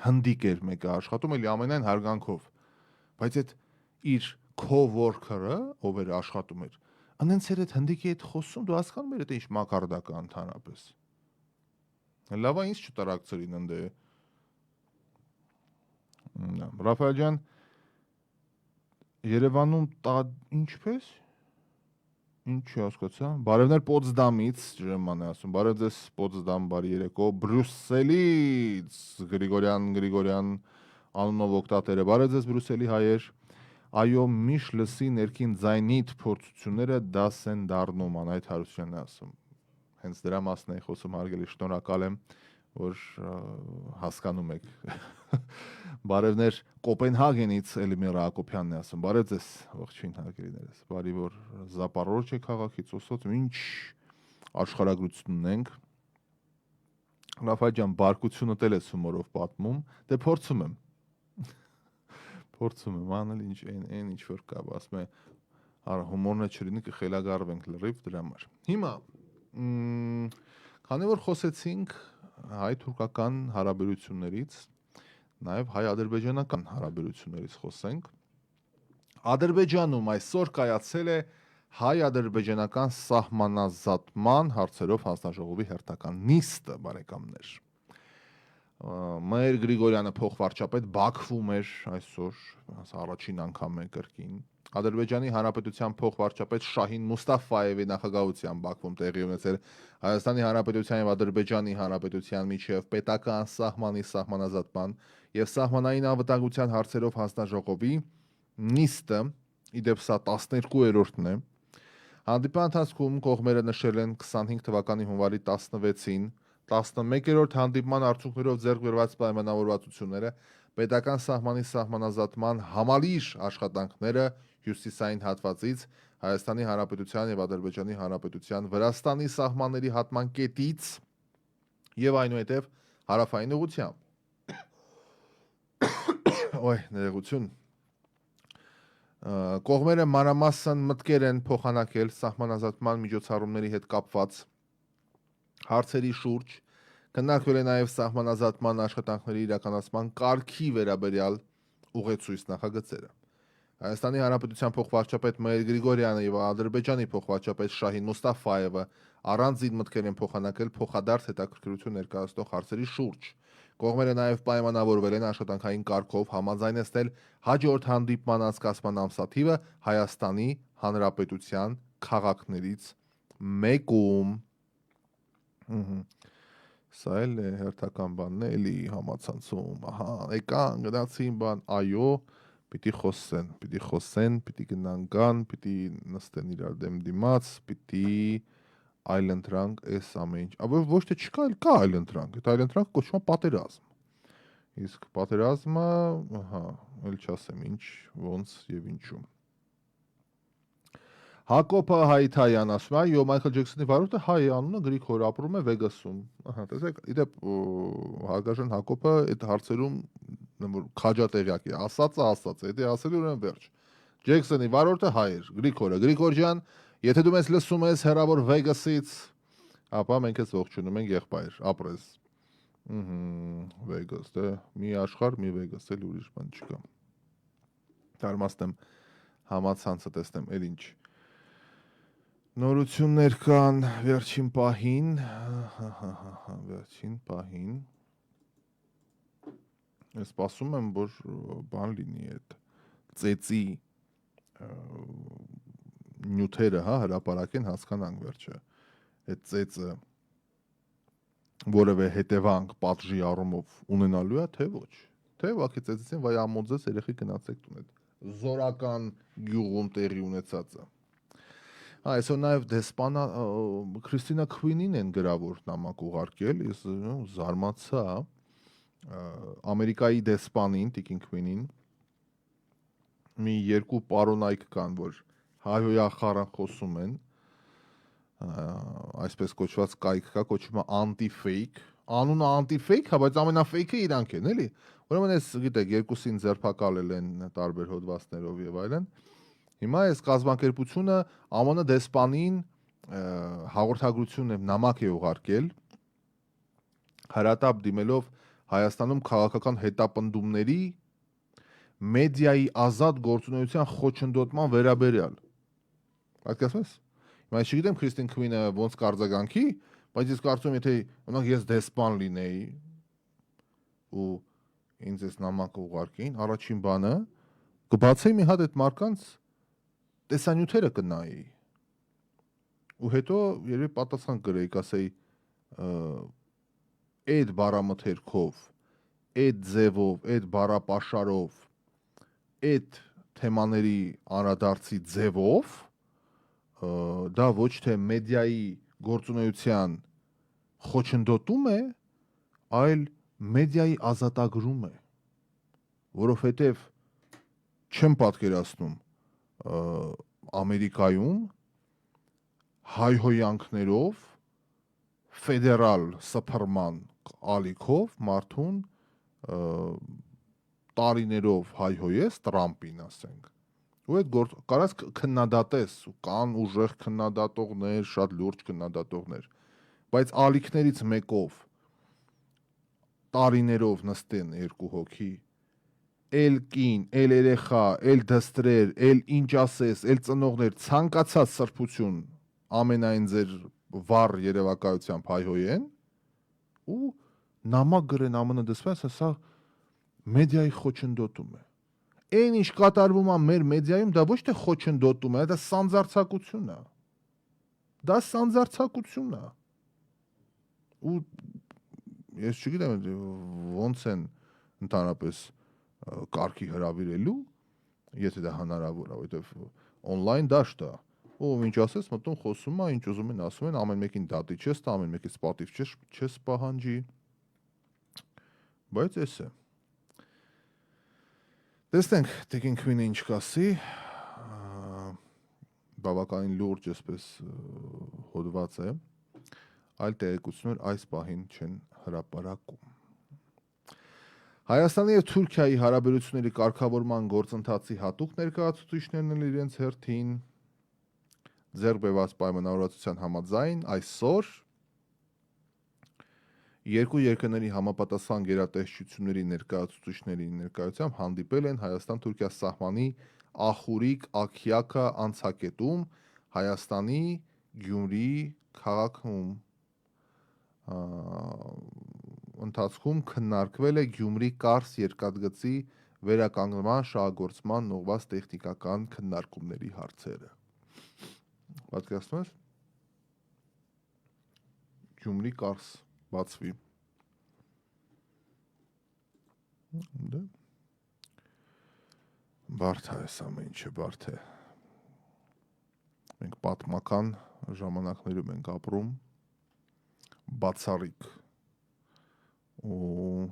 S1: Հնդիկ էր մեկը աշխատում, էլի ամենայն հարգանքով, բայց այդ իր coworker-ը, ով էր աշխատում էր, անենց էր այդ հնդիկի հետ խոսում, դու հասկանում ես դա ինչ մակարդակ է ընդհանրապես։ Լավ է ինձ չտարակցրին ընդ է։ Ռաֆայել ջան, Երևանում ինչպես։ Ինչ հասկացա։ Բարևներ Պոտսդամից, Ջերման է ասում։ Բարև ձեզ Պոտսդամ, բարի երեկո։ Բրյուսելից Գրիգորյան անունով օկտատերը։ Բարև ձեզ Բրյուսելի հայեր։ Այո, միշտ լսի ներքին ձայնիդ փորձությունները դաս են դառնում, Անահիտ Հարությունյանն է ասում։ Հենց դրա մասն է խոսում, հարգելի, շնորհակալ եմ, որ հասկանում եք։ Բարևներ Կոպենհագենից Էլմիրա Հակոբյանն է ասում։ Բարև ձեզ, ողջույն հարգելիներս։ Բարի որ Զապարոժյե քաղաքից ոսոց ինչ աշխարհագրություն ունենք։ Ռաֆայել ջան, բարկությունը տել ես հումորով պատմում, դե փորձում եմ։ Փորձում եմ անել այն ինչ որ կա, ասում է հումորն է չլինի կխելագարվենք լրիվ դրա համար։ Հիմա քանի որ խոսեցինք հայ-թուրքական հարաբերություններից, նաև հայ-ադրբեջանական հարաբերություններից խոսենք։ Ադրբեջանում այսօր կայացել է հայ-ադրբեջանական սահմանազատման հարցերով հանձնաժողովի հերթական նիստը, բարեկամներ։ Մայր Գրիգորյանը փոխվարչապետ Բաքվում էր այսօր, առաջին անգամ է կրկին։ Ադրբեջանի Հանրապետության փոխվարչապետ Շահին Մուստաֆայևի նախագահությամբ Բաքվում տեղի ունեցել Հայաստանի Հանրապետության եւ Ադրբեջանի Հանրապետության միջև պետական սահմանի սահմանազատման եւ սահմանային անվտանգության հարցերով հանձնաժողովի նիստը, իդեպ սա 12-րդն է։ Հանդիպման ընթացքում կողմերը նշել են 25 թվականի հունվարի 16-ին 11-րդ հանդիպման արդյունքներով ձեռք բերված պայմանավորվածությունները պետական սահմանի սահմանազատման համալիր աշխատանքները հյուսիսային հատվածից Հայաստանի Հանրապետության եւ Ադրբեջանի Հանրապետության Վրաստանի սահմանների հատման կետից եւ այնուհետեւ հարավային ուղղությամբ։ Ոյ, ներողություն։ Կողմերը մանրամասն մտքեր են փոխանակել սահմանազատման միջոցառումների հետ կապված հարցերի շուրջ, քննարկվել է նաև սահմանազատման աշխատանքների իրականացման կարգի վերաբերյալ ուղեցույց նախագծերը։ Հայաստանի Հանրապետության փոխվարչապետ Մայր Գրիգորյանը եւ Ադրբեջանի փոխվարչապետ Շահին Մուստաֆայևը առանձին մտքեր են փոխանակել փոխադարձ հետաքրքրություն ներկայացնող հարցերի շուրջ։ Կողմերը նաև պայմանավորվել են աշխատանքային կարգով համաձայնեցնել հաջորդ հանդիպման անցկացման ամսաթիվը Հայաստանի Հանրապետության քաղաքներից մեկում։ Սա էլ է հերթական բանն է, էլի համացանցում, ահա, եկան, գնացին բան, այո, պիտի խոսեն, պիտի գնան կան, պիտի նստեն իրար դեմ դիմաց, պիտի այլընտրանք էս ամեն ինչ, aber ոչ թե չկա, էլ կա այլընտրանք, այդ այլընտրանքը կոչվում է պատերազմ։ Իսկ պատերազմը, ահա, էլ չասեմ ինչ, ոնց եւ ինչու։ Հակոբը Հայթայան ասում է, այո, Մայքլ Ջեքսոնի վարորդը հայ է, անունը Գրիգոր, ապրում է Վեգասում։ Ահա, տեսեք, իդեպ հարգարժան Հակոբը այդ հարցերում քաջատեղյակ է, ասածը, եթե ասել ուրեմն վերջ։ Ջեքսոնի վարորդը հայ էր, Գրիգոր ջան, եթե դու մեզ լսում ես հեռավոր Վեգասից, ապա մենք ես ողջունում ենք եղբայր, ապրես։ Վեգաս, դե մի աշխարհ, մի Վեգաս, էլ ուրիշ բան չկա։ Դարմաստեմ համացանցը տեսնեմ, էլ ինչ նորություններ կան վերջին պահին, ես սպասում եմ, որ բան լինի այդ ծեծի նյութերը, հա, հրապարակեն, հասկանանք վերջը, այդ ծեծը որևէ հետևանք պատժի առումով ունենալու է, թե ոչ, թե ուղղակի ծեծեցին, վայ ամոձես երեխի գնացեք տուն այդ զորական գյուղում տեղի ունեցածը։ Այսօր նաև դեսպանա Քրիստինա Քվինին են գրավոր նամակ ուղարկել, ես զարմացա, Ամերիկայի դեսպանին, Տիկին Քվինին, մի երկու պարոնայք կան, որ հայհոյախառն խոսում են, այսպես կոչված կայք կա, կոչվում է anti-fake, անունը anti-fake, բայց ամենաֆեյքը իրանք են, էլի։ Ուրեմն ես գիտեք, երկուսին ձերբակալել են տարբեր հոդվածներով եւ այլն։ Հիմա այս կազմակերպությունը ԱՄՆ դեսպանին հաղորդագրություն է նամակ է ուղարկել հարատապ դիմելով Հայաստանում քաղաքական հետապնդումների մեդիայի ազատ գործունեության խոչընդոտման վերաբերյալ։ Պատկերացնում ես։ Հիմա ես չգիտեմ Քրիստին Քվինը ոնց կարձագանքի, բայց ես կարծում եմ, եթե օրինակ ես դեսպան լինեի ու ինձ այս նամակը ուղարկեին, առաջին բանը կբացեի մի հատ այդ մարկանց տեսանյութերը կնայի։ Ու հետո երբ պատասխան կրեի, կասեի այդ բառամթերքով, այդ ձևով, այդ բառապաշարով, այդ թեմաների անդրադարձի ձևով դա ոչ թե մեդիայի գործունեության խոչընդոտում է, այլ մեդիայի ազատագրում է, որովհետև չեմ պատկերացնում Ամերիկայում հայհոյանքներով ֆեդերալ սփռման ալիքով մարդուն տարիներով հայհոյես Տրամպին, ասենք։ Ու այդ կարած քննադատես, ու կան ուժեղ քննադատողներ, շատ լուրջ քննադատողներ, բայց ալիքներից մեկով տարիներով նստեն երկու հոգի, էլ կին, էլ երեխա, էլ դստրեր, էլ ինչ ասես, էլ ծնողներ, ցանկացած սրբություն ամենայն ձեր վառ երևակայությամբ հայհոյեն ու նամակ գրեն ԱՄՆ դեսպան, սա մեդիայի խոչընդոտում է։ Այն ինչ կատարվում է մեր մեդիայում, դա ոչ թե խոչընդոտում է, դա սանձարձակություն է։ Դա սանձարձակություն է։ Ու ես չգիտեմ ոնց են ընդհանրապես կարգի հրավիրելու, եթե դա հնարավոր է, որովհետև on-line դաշտ է։ Ով ինչ ասես, մտնում խոսում է, ինչ ուզում են ասում են, ամեն մեկին դատի չես տա, ամեն մեկից պատիվ չես պահանջի։ Բայց էս է։ Տեսնենք, Տիկին Քվինը ինչ կասի, բավականին լուրջ այսպես հոդված է, այլ տեղեկություններ այս պահին չեն հրապարակում։ Հայաստանի և Թուրքիայի հարաբերությունների կարգավորման գործընթացի հատուկ ներկայացուցիչներն են իրենց հերթին ձեռք բերված պայմանավորվածության համաձայն այսօր երկու երկրների համապատասխան գերատեսչությունների ներկայացուցիչների ներկայությամբ հանդիպել են Հայաստան-Թուրքիա սահմանի Ախուրիկ Աքիակա անցակետում Հայաստանի Գյումրի քաղաքում ընթացքում քննարկվել է Գյումրի-Կարս երկաթգծի վերականգնման շահագործման ուղղված տեխնիկական քննարկումների հարցերը։ Պատկերացնում ես Գյումրի-Կարս բացվի։ Դե բարդ է այս ամեն ինչը, բարդ է։ Մենք պատմական ժամանակներում ենք ապրում, բացառիկ ու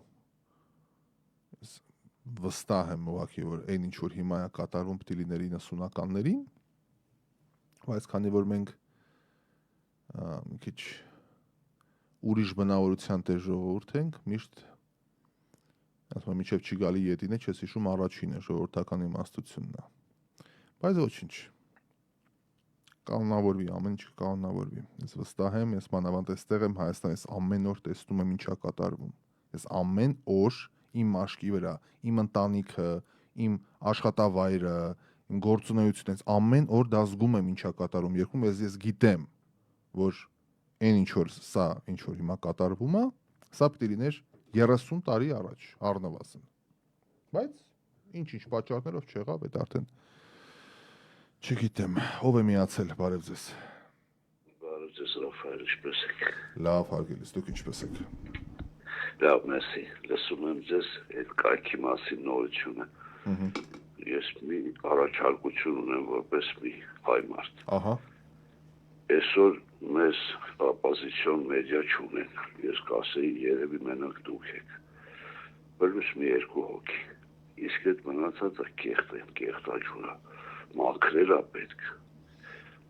S1: վստահ եմ ուղղակի, որ այն ինչ որ հիմա է կատարվում պիտի լիներ 90-ականներին, բայց քանի որ մենք մի քիչ ուրիշ բնավորության տեր ժողովուրդ ենք, միշտ ասում եմ, մինչև չի գալի ետինը, չես հիշում առաջինը, ժողովրդական իմաստությունն է։ Բայց ոչինչ։ Կանոնավորվի, ամեն ինչ կանոնավորվի։ Ես վստահ եմ, ես մանավանդ այստեղ եմ Հայաստանից ամեն օր տեսնում եմ ինչա կատարվում։ Ես ամեն օր իմ մաշկի վրա, իմ ընտանիքը, իմ աշխատավայրը, իմ գործունեությունից ամեն օր դա զգում եմ ինչա կատարում։ Երբ ես գիտեմ, որ այն ինչ որ սա ինչ որ հիմա կատարվում է, սա պիտի լիներ 30 տարի առաջ առնվազն։ Բայց ինչ պատճառներով չեղավ, այդ արդեն չգիտեմ, ով է միացել, բարև ձեզ։
S2: Բարև ձեզ, Ռաֆայել, ինչպես եք։
S1: Լավ, հարգելիս, դուք ինչպես եք։
S2: Լավ, մեսի, լսում եմ ձեզ այդ կայքի մասին նորությունը։ Ես մի առաջարկություն ունեմ որպես մի հայ մարդ։
S1: Ահա։
S2: Այսօր մեզ оппозицион մեդիա չունեն։ Ես կասեի երևի մենակ դուք եք։ Բրուս մի երկու հոգի։ Իսկ այդ մնացածը կեղտ են, կեղտ աճուրա։ Մաքրելա պետք,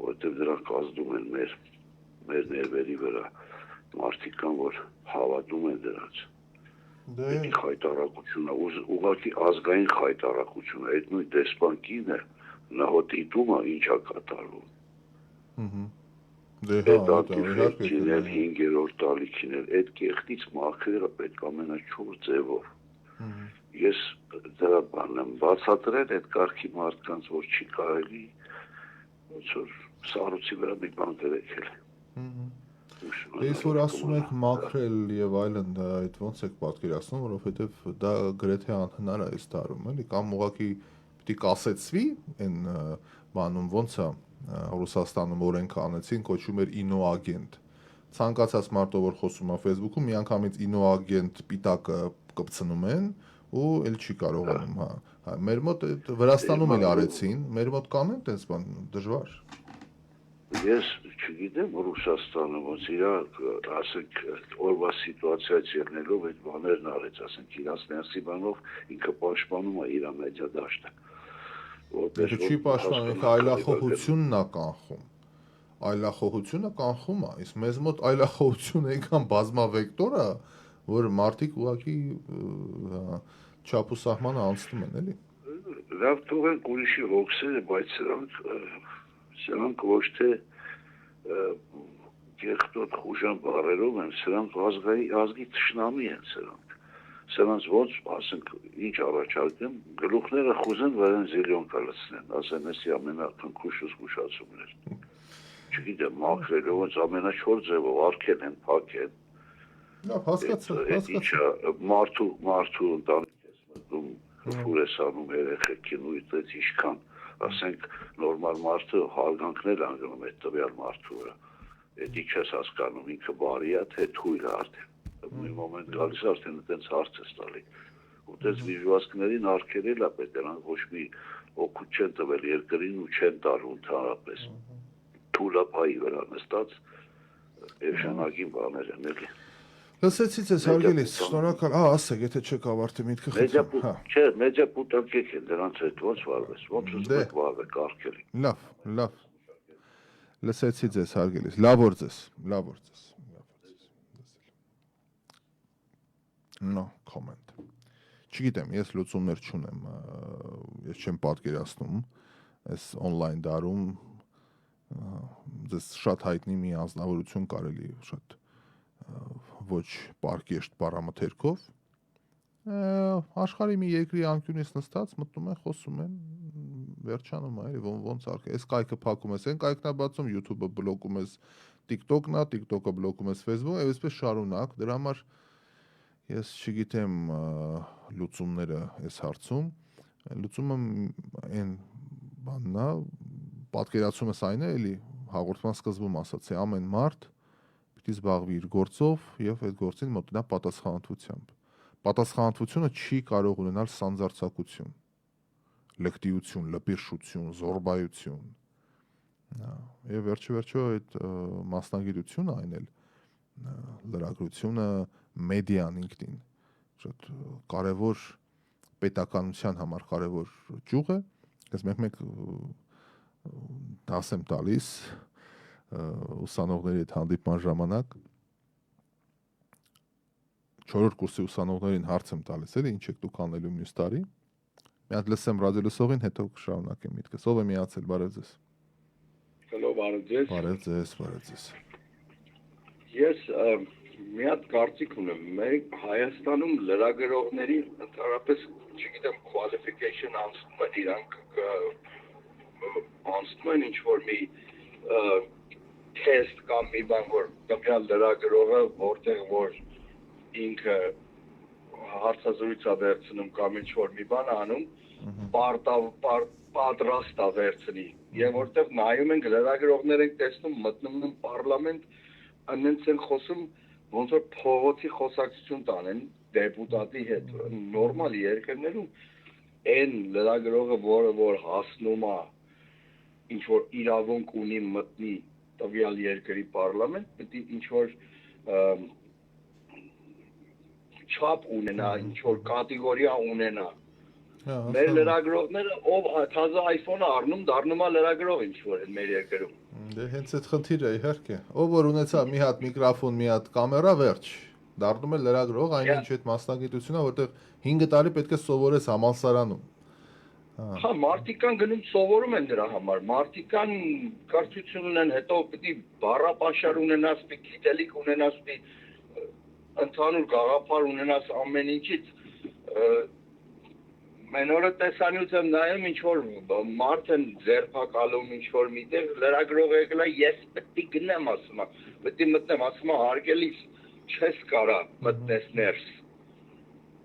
S2: որովհետև դրանք ազդում են մեր ներվերի վրա, մարդիկ կան, որ հավատում են դրանց։ Այդ խայտարակությունը, ուղղակի ազգային խայտարակությունը, այդ նույն դեսպան կինը, նա հոտիտում է ինչա կատարվում։ Այդ ատիֆերքին էլ, 5-րդ տալիքին էլ, այդ կեղտից մաքրելը պետք ամենաչոր ձևով։ ես դրա բանն եմ բացատրել այդ կարգի մարդկանց, որ չի կարելի ոնց որ սառույցի վրա մի բան դրել։
S1: Ես որ ասում եք մաքրել եւ այլն, այդ ոնց եք պատկերացնում, որովհետեւ դա գրեթե անհնար է այս տարում, էլի, կամ ուղղակի պիտի կասեցվի այն բանում ոնց է Ռուսաստանում օրենք անեցին, կոչվում էր ինոագենտ։ Ցանկացած մարդը որ խոսում է Facebook-ում, միանգամից ինոագենտ պիտակը կպցնում են ու էլ չի կարողանում, հա։ Մեր մոտ Վրաստանում էլ արեցին, մեր մոտ կան այդպես բան, դժվար։
S2: Ես չգիտեմ Ռուսաստանը ոնց իր, ասենք, օրվա սիտուացիայից ելնելով այդ բաներն արեց, ասենք, իրաց ներսի բանով ինքը պաշտպանում է իր մեդիա դաշտը։
S1: Եթե չի պաշտպանում, ինքը այլախոհությունն է կանխում։ Այլախոհությունը կանխում է, իսկ մեզ մոտ այլախոհությունը այնքան բազմավեկտոր է, որ մարդիկ ուղղակի չափ ու սահմանը անցնում են, էլի։
S2: Լավ թողենք ուրիշի հոգսերը, բայց սրանք ոչ թե կեղտոտ խուժան բառերով են, սրանք ազգի թշնամի են սրանք։ Սրանց ոնց, ասենք, ինչ առաջարկեմ, գլուխները խուզեն, վրան զիլիոն կլցնեն, ասեն, էսի ամենախնքուշ զգուշացումն էր։ Չգիտեմ, մաքրելով ոնց ամենաչոր ձևով արգեն են, փակեն։
S1: Լավ, հասկացա։
S2: Ինչա մարդու ընտանիք ես մտնում, ֆուր ես անում երեխեքին ու այդպես ինչքան, ասենք, նորմալ մարդը հարգանքներ անգնում այդ տվյալ մարդու վրա։ Այդ ինչ ես հասկանում, ինքը բարի է, թե թույլ է արդեն։ Մի մոմենտ գալիս արդեն այդպես հարց ես տալի։ Ու դες վիժվածքներին արգելել է պետք, դրանք ոչ մի օգուտ չեն տվել երկրին ու չեն տալու ընդհանրապես։ Թուլապայի վրա նստած էժանագին բաներ են էլի։
S1: Լսեցի ձեզ հարգելիս, շնորհակալ, ասեք, եթե չեք ավարտի միտքը խնդրեմ։
S2: Չէ, մեդիա պուտակեք են դրանց հետ ոնց վարվես, ոնց ուզում եք վարվեք արգելի։
S1: Լավ։ Լսեցի ձեզ հարգելիս, լավ օր ձեզ։ No comment։ Չգիտեմ, ես լուծումներ չունեմ, ես չեմ պատկերացնում այս on-line դարում ձեզ շատ հայտնի մի անձնավորություն կարելի շատ ոչ պարկեշտ բառամթերքով աշխարհի մի երկրի անկյունից նստած մտնում են, խոսում են, վերջանում է, ոնց արկ։ Այս կայքը փակում ես, այն կայքն է բացում, YouTube-ը բլոկում ես, TikTok-ն է, TikTok-ը բլոկում ես Facebook-ը, եւ այսպես շարունակ։ Դրա համար ես չգիտեմ լուծումները այս հարցում։ Լուծումը այն բանն է, պատկերացումս այն է, էլի հաղորդման սկզբում ասացի, ամեն մարդ պիտի զբաղվի իր գործով եւ այդ գործին մոտնա պատասխանատվությամբ։ Պատասխանատվությունը չի կարող ունենալ սանձարձակություն, լկտիություն, լպիրշություն, զորբայություն։ Եվ վերջո այդ մասնագիտությունը այն էլ լրագրությունը մեդիան ինքնին շատ կարևոր պետականության համար կարևոր ճյուղ է, ես մեկ դաս եմ տալիս ուսանողների հետ հանդիպման ժամանակ 4-րդ կուրսի ուսանողներին հարց եմ տալիս, էլի ինչ եք դուք անելու մյուս տարի։ Մի հատ լսեմ ռադիոլսողին, հետո կշարունակեմ միտքս։ Ով է միացել, բարև ձեզ։
S3: Հալո, բարև ձեզ։
S1: Բարև ձեզ։
S3: Ես մի հատ կարծիք ունեմ, մեր Հայաստանում լրագրողների ընդհանրապես, չգիտեմ, qualification անցնում են իրանք անցնում են ինչ-որ մի թեստ կամ մի բան, որ տվյալ լրագրողը որտեղ որ ինքը հարցազրույց է վերցնում կամ ինչ-որ մի բան անում, պատրաստ է վերցնի, եւ որտեղ նայում ենք լրագրողներ ենք տեսնում մտնում են պարլամենտ, անենց են խոսում ոնց որ փողոցի խոսակցություն տանեն դեպուտատի հետ, նորմալ երկրներում այն լրագրողը, որ հասնում է ինչ որ իրավունք ունի մտնի տվյալ երկրի պարլամենտ, պետք է ինչ որ չափ ունենա, ինչ որ կատեգորիա ունենա։ Մեր լրագրողները ով թազա iPhone-ը առնում, դառնում է լրագրող ինչ որ են մեր երկրում։
S1: Դե հենց այդ խնդիրը իհարկե։ Ով որ ունեցա մի հատ միկրոֆոն, մի հատ կամերա, վերջ։ Դառնում է լրագրող, այնինչ այդ մասնագիտությունը, որտեղ 5 տարի պետք է սովորես համալսարանում։
S3: Հա, մարդիկան գնում սովորում են դրա համար։ Մարդիկան կրթություն ունեն, հետո պետք է բառապաշար ունենաս, պետք է գիտելիք ունենաս, պետք է ընդհանուր գաղափար ունենաս ամեն ինչից։ Mən orada տեսանյութ եմ նայում ինչ որ մարդ են ձերբակալում ինչ որ միտեղ լրագրող եկել է ես պետք է գնամ ասում է պետք է մտնեմ ասում է հարգելիս չես կարա մտնես ներս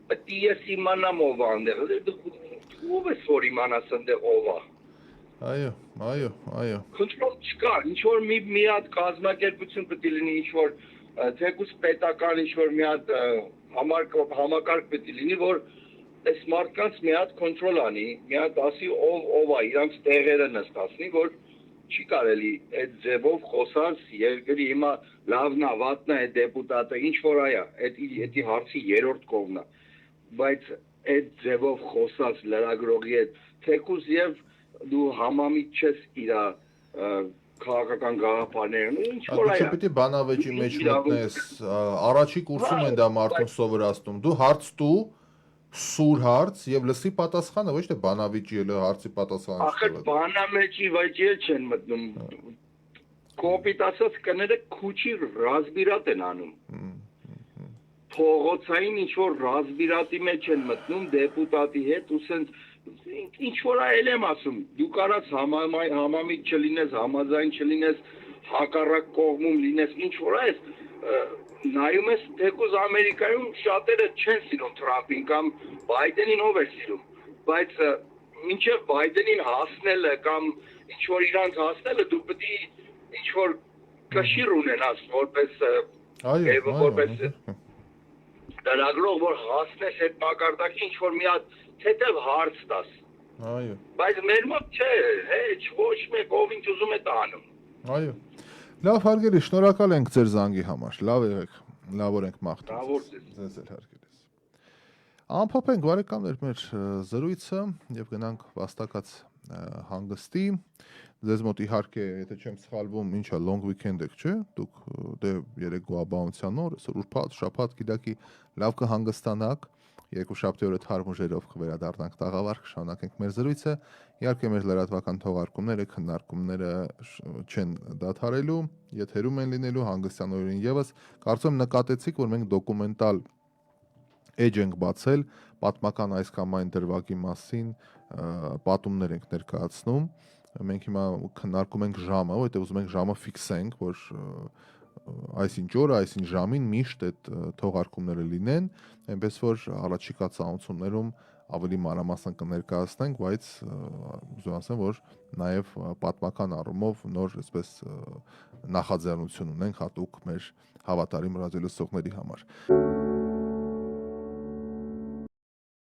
S3: պետք է ես իմանամ ով է այնտեղ ով է որ իմանաս այնտեղ ով է
S1: Այո
S3: Control չկա ինչ որ մի հատ կազմակերպություն պետք է լինի ինչ որ թեկուզ պետական ինչ որ մի հատ համակարգ պետք է լինի որ Այս մարդկանց մի հատ կոնտրոլ անի, մի հատ ասի ով է, իրանց տեղերը նստացնի, որ չի կարելի այդ ձևով խոսած երկրի հիմա լավն է, վատն է այդ դեպուտատը, ինչ որ այա, այդի հարցի երրորդ կողմն է, բայց այդ ձևով խոսած լրագրողի հետ թեկուզ եւ դու համամիտ չես իրա քաղաքական գաղափարներն, ինչ որ այա։
S1: Դու չպետք է բանավեճի մեջ մտնես, առաջի կուրսում են դա մարդուն սովորացնում, դու հարց տու Սուր հարց եւ լսի պատասխանը ոչ թե բանավիճի էլ հարցի պատասխանը
S3: Ախր բանամեջի վայճել չեն մտնում Կոպիտ ասած կները քուչի ռազմիրատ են անում Փողոցային ինչ որ ռազմիրատի մեջ են մտնում դեպուտատի հետ ու սենց ինչ որ այլ եմ ասում դու կարաս համամիտ չլինես համաձայն չլինես հակառակ կողմում լինես ինչ որ այս նայում ես թեկուզ Ամերիկայում շատերը չեն սիրում Թրամփին կամ Բայդենին ով է սիրում բայց մինչև Բայդենին հասնելը կամ ինչ որ իրանց հասնելը դու պետք է ինչ որ կշիռ ունենաս որպես որպես լրագրող որ հասնես այդ մակարդակի ինչ որ մի հատ թեթև հարց տաս բայց մեր մոտ չէ հեչ ոչ մեկ ով ինչ ուզում է տանում
S1: Լավ հարգելի, շնորհակալ ենք ձեր զանգի համար։ Լավ եղեք, լավ ենք մաղթում։ Ձեզ էլ հարգելիս։ Ամփոփենք բարեկամներ մեր զրույցը եւ գնանք վաստակած հանգստի։ Ձեզ մոտ իհարկե, եթե չեմ սխալվում, ինչա long weekend եք, չէ՞։ Դուք դե երեկո աբաունցյան օր, ուրբաթ, շաբաթ, գիտակի լավ կհանգստանաք։ Երկուշաբթի օրը թարմ ուժերով կվերադառնանք տաղավար, կշարունակենք մեր զրույցը։ Իհարկե մեր լրատվական թողարկումները, քննարկումները չեն դադարելու, եթերում են լինելու հանգստյան օրերին եւս։ Կարծում եմ նկատեցիք, որ մենք դոկումենտալ էջ ենք բացել պատմական այս կամ այն դրվագի մասին, պատումներ ենք ներկայացնում։ Մենք հիմա քննարկում ենք ժամը, որովհետեւ ուզում ենք ժամը ֆիքսենք, որ այսինչ օրը, այսինչ ժամին միշտ այդ թողարկումները լինեն, այնպես որ առաջիկա ծանոթություններում ավելի մանրամասն կներկայացնենք, բայց ուզում ասեմ, որ նաև պատմական առումով նոր այսպես նախաձեռնություն ունենք հատուկ մեր հավատարիմ ռադիոլսողների համար։